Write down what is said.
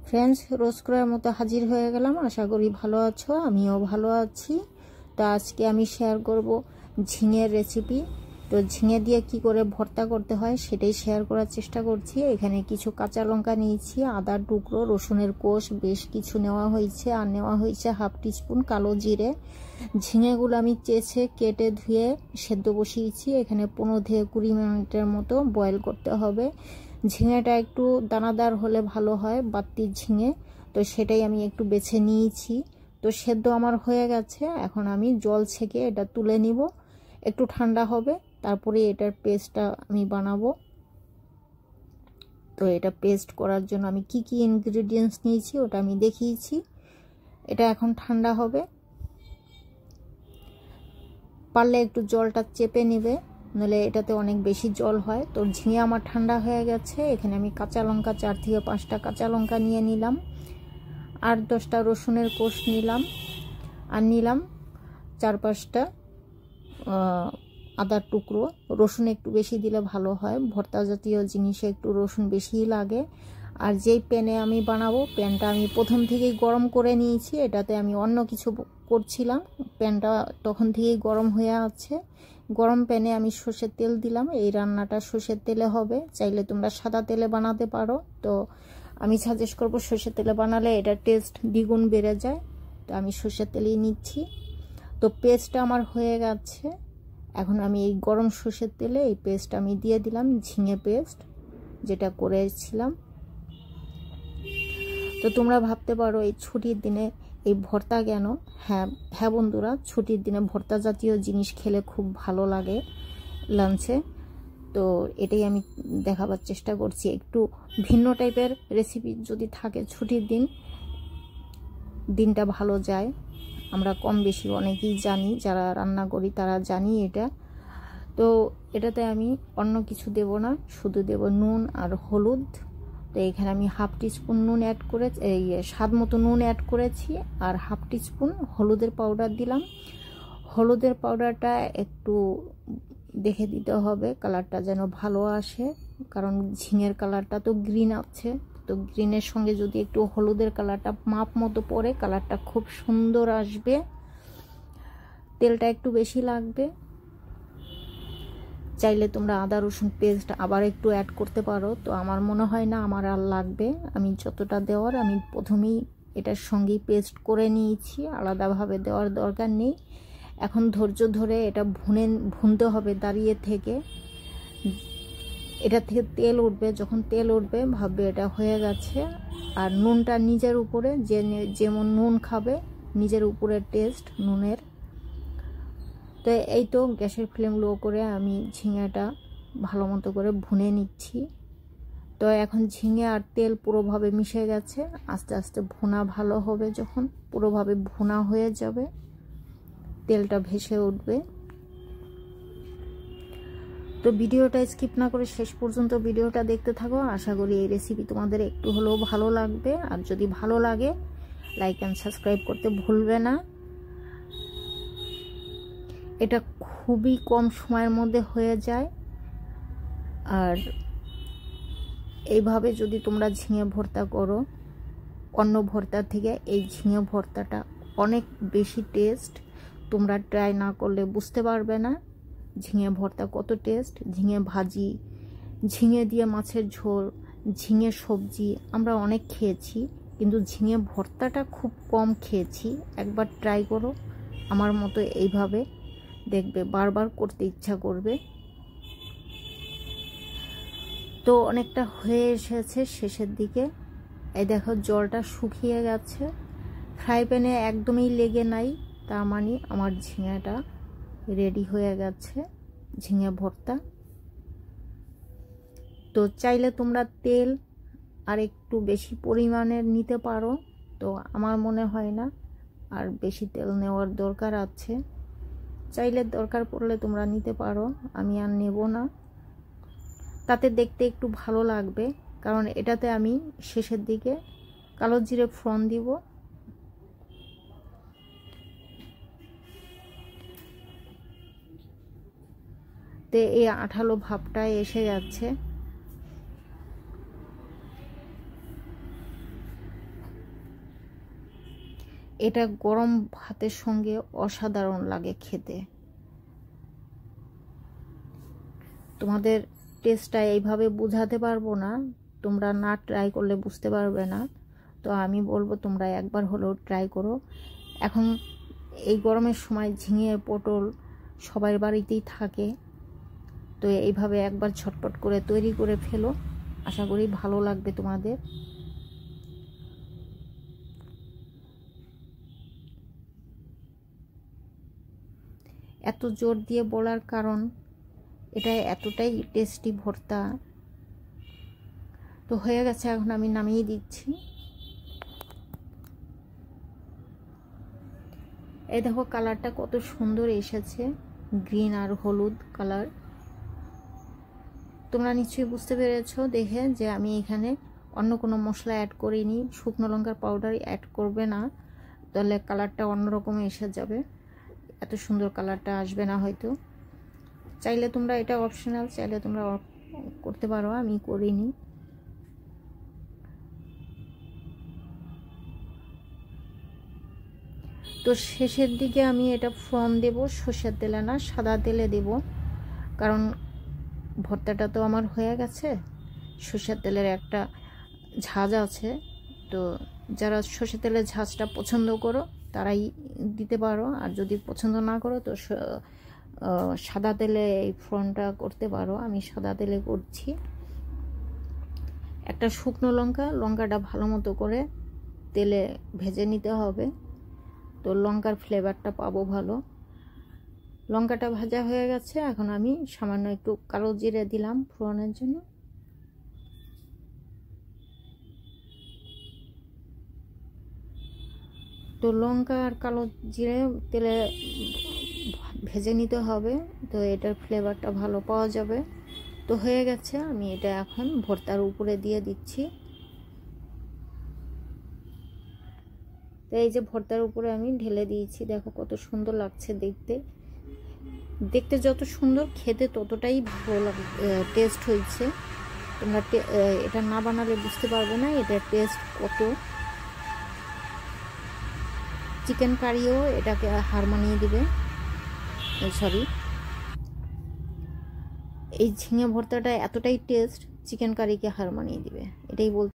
Friends, রোজ করার মতো হাজির হয়ে গেলাম। আশা করি ভালো আছো, আমিও ভালো আছি। তো আজকে আমি শেয়ার করব ঝিঙের রেসিপি। তো ঝিঙে দিয়ে কি করে ভর্তা করতে হয় সেটাই শেয়ার করার চেষ্টা করছি। এখানে কিছু কাঁচা লঙ্কা নিয়েছি, আদার টুকরো, রসুনের কোষ বেশ কিছু নেওয়া হয়েছে, আর নেওয়া হয়েছে হাফ টিস্পুন কালো জিরে। ঝিঙেগুলো আমি চেঁচে কেটে ধুয়ে সেদ্ধ বসিয়েছি। এখানে 15 থেকে 20 মিনিটের মতো বয়েল করতে হবে। ঝিঙেটা একটু দানাদার হলে ভালো হয়, বাত্তির ঝিঙে, তো সেটাই আমি একটু বেছে নিয়েছি। তো সেদ্ধ আমার হয়ে গেছে, এখন আমি জল ছেঁকে এটা তুলে নিব। একটু ঠান্ডা হবে, তারপরে এটার পেস্টটা আমি বানাবো। তো এটা পেস্ট করার জন্য আমি কি কি ইনগ্রেডিয়েন্টস নিয়েছি ওটা আমি দেখিয়েছি। এটা এখন ঠান্ডা হবে, পারলে একটু জলটা চেপে নেবে, নইলে এটাতে অনেক বেশি জল হয়। তো ঝিঙে আমার ঠান্ডা হয়ে গেছে। এখানে আমি কাঁচা লঙ্কা 4 থেকে 5টা কাঁচা লঙ্কা নিয়ে নিলাম, 8-10টা রসুনের কোষ নিলাম, আর নিলাম 4-5টা আদার টুকরো। রসুন একটু বেশি দিলে ভালো হয়, ভর্তা জাতীয় জিনিসে একটু রসুন বেশিই লাগে। আর যেই প্যানে আমি বানাবো, প্যানটা আমি প্রথম থেকেই গরম করে নিয়েছি। এটাতে আমি অন্য কিছু করছিলাম, প্যানটা তখন থেকেই গরম হয়ে আছে। গরম প্যানে আমি সর্ষের তেল দিলাম। এই রান্নাটা সর্ষের তেলে হবে, চাইলে তোমরা সাদা তেলে বানাতে পারো। তো আমি সাজেস্ট করবো সর্ষের তেলে বানালে এটা টেস্ট দ্বিগুণ বেড়ে যায়। তো আমি সর্ষের তেলেই নিচ্ছি। তো পেস্টটা আমার হয়ে গেছে। এখন আমি এই গরম সর্ষের তেলে এই পেস্ট আমি দিয়ে দিলাম, ঝিঙে পেস্ট যেটা করেছিলাম। তো তোমরা ভাবতে পারো এই ছুটির দিনে এই ভর্তা কেন? হ্যাঁ বন্ধুরা, ছুটির দিনে ভর্তা জাতীয় জিনিস খেলে খুব ভালো লাগে লাঞ্চে। তো এটাই আমি দেখাবার চেষ্টা করছি। একটু ভিন্ন টাইপের রেসিপি যদি থাকে ছুটির দিনটা ভালো যায়। আমরা কম বেশি অনেকেই জানি, যারা রান্না করি তারা জানি এটা। তো এটাতে আমি অন্য কিছু দেব না, শুধু দেব নুন আর হলুদ। তো এখানে আমি হাফ টিস্পুন নুন অ্যাড করে, স্বাদ মতো নুন অ্যাড করেছি, আর হাফ টিস্পুন হলুদের পাউডার দিলাম। হলুদের পাউডারটা একটু দেখে দিতে হবে, কালারটা যেন ভালো আসে, কারণ ঝিঙের কালারটা তো গ্রিন আছে। তো গ্রিনের সঙ্গে যদি একটু হলুদের কালারটা মাপ মতো পড়ে, কালারটা খুব সুন্দর আসবে। তেলটা একটু বেশি লাগবে। চাইলে তোমরা আদা রসুন পেস্ট আবার একটু অ্যাড করতে পারো। তো আমার মনে হয় না আমার আর লাগবে, আমি যতটা দেওয়ার আমি প্রথমেই এটার সঙ্গেই পেস্ট করে নিয়েছি, আলাদাভাবে দেওয়ার দরকার নেই। এখন ধৈর্য ধরে এটা ভুনতে হবে দাঁড়িয়ে থেকে। এটা থেকে তেল উঠবে, যখন তেল উঠবে ভাববে এটা হয়ে গেছে। আর নুনটা নিজের উপরে, যেমন নুন খাবে নিজের উপরে টেস্ট নুনের। তো এই তো গ্যাসের ফ্লেম লো করে আমি ঝিঙেটা ভালো মতো করে ভুনে নিচ্ছি। তো এখন ঝিঙে আর তেল পুরোভাবে মিশে গেছে। আস্তে আস্তে ভুনা ভালো হবে, যখন পুরোভাবে ভুনা হয়ে যাবে তেলটা ভেসে উঠবে। তো ভিডিওটা স্কিপ না করে শেষ পর্যন্ত ভিডিওটা দেখতে থাকো। আশা করি এই রেসিপি তোমাদের একটু হলেও ভালো লাগবে। আর যদি ভালো লাগে লাইক অ্যান্ড সাবস্ক্রাইব করতে ভুলবে না। এটা খুবই কম সময়ের মধ্যে হয়ে যায়। আর এইভাবে যদি তোমরা ঝিঙে ভর্তা করো, অন্য ভর্তার থেকে এই ঝিঙে ভর্তাটা অনেক বেশি টেস্ট। তোমরা ট্রাই না করলে বুঝতে পারবে না ঝিঙে ভর্তা কত টেস্ট। ঝিঙে ভাজি, ঝিঙে দিয়ে মাছের ঝোল, ঝিঙে সবজি আমরা অনেক খেয়েছি, কিন্তু ঝিঙে ভর্তাটা খুব কম খেয়েছি। একবার ট্রাই করো আমার মতো এইভাবে, দেখবে বারবার করতে ইচ্ছা করবে। তো অনেকটা হয়ে এসেছে শেষের দিকে। এই দেখো জলটা শুকিয়ে গেছে, ফ্রাই প্যানে একদমই লেগে নাই, তার মানে আমার ঝিঙেটা রেডি হয়ে গেছে, ঝিঙে ভর্তা। তো চাইলে তোমরা তেল আর একটু বেশি পরিমাণের নিতে পারো। তো আমার মনে হয় না আর বেশি তেল নেওয়ার দরকার আছে। চাইলে দরকার পড়লে তোমরা নিতে পারো, আমি আর নেব না। তাতে দেখতে একটু ভালো লাগবে, কারণ এটাতে আমি শেষের দিকে কালো জিরে ফোড়ন দিব। তে এই আঠালো ভাবটা এসে যাচ্ছে। এটা গরম ভাতের সঙ্গে অসাধারণ লাগে খেতে। তোমাদের টেস্টটা এইভাবে বোঝাতে পারবো না, তোমরা না ট্রাই করলে বুঝতে পারবে না। তো আমি বলবো তোমরা একবার হলেও ট্রাই করো। এখন এই গরমের সময় ঝিঙে পটল সবার বাড়িতেই থাকে, তো এইভাবে একবার ঝটপট করে তৈরি করে ফেলো, আশা করি ভালো লাগবে তোমাদের। এত জোর দিয়ে বলার কারণ এটা এতটাই টেস্টি ভর্তা। তো হয়ে গেছে, এখন আমি নামিয়ে দিচ্ছি। এই দেখো কালারটা কত সুন্দর এসেছে, গ্রিন আর হলুদ কালার। তোমরা নিশ্চয়ই বুঝতে পেরেছো দেখে যে আমি এখানে অন্য কোনো মশলা অ্যাড করিনি, শুকনো লঙ্কার পাউডার অ্যাড করবে না, তাহলে কালারটা অন্যরকম এসে যাবে, এত সুন্দর কালারটা আসবে না হয়তো। চাইলে তোমরা, এটা অপশনাল, চাইলে তোমরা করতে পারো, আমি করিনি। তো শেষের দিকে আমি এটা ফোড়ন দেব, সর্ষের তেলে না সাদা তেলে দেব, কারণ ভর্তাটা তো আমার হয়ে গেছে। সর্ষের তেলের একটা ঝাঁজ আছে, তো যারা সর্ষের তেলের ঝাঁজটা পছন্দ করো তারাই দিতে পারো, আর যদি পছন্দ না করো তো সাদা তেলে এই ফোড়নটা করতে পারো। আমি সাদা তেলে করছি। একটা শুকনো লঙ্কাটা ভালো মতো করে তেলে ভেজে নিতে হবে, তো লঙ্কার ফ্লেভারটা পাবো ভালো। লঙ্কাটা ভাজা হয়ে গেছে, এখন আমি সামান্য একটু কালো জিরে দিলাম ফোড়নের জন্য। তো লঙ্কা আর কালো জিরে তেলে ভেজে নিতে হবে, তো এটার ফ্লেভারটা ভালো পাওয়া যাবে। তো হয়ে গেছে, আমি এটা এখন ভর্তার উপরে দিয়ে দিচ্ছি। তো এই যে ভর্তার উপরে আমি ঢেলে দিয়েছি, দেখো কত সুন্দর লাগছে দেখতে। দেখতে যত সুন্দর, খেতে ততটাই ভালো টেস্ট হয়েছে। তোমরা এটা না বানালে বুঝতে পারবে না এটার টেস্ট কত। চিকেন কারিও এটাকে হার মানিয়ে দিবে, সরি, এই ঝিঙে ভর্তাটা এতটাই টেস্ট চিকেন কারিকে হার মানিয়ে দিবে, এটাই বলতে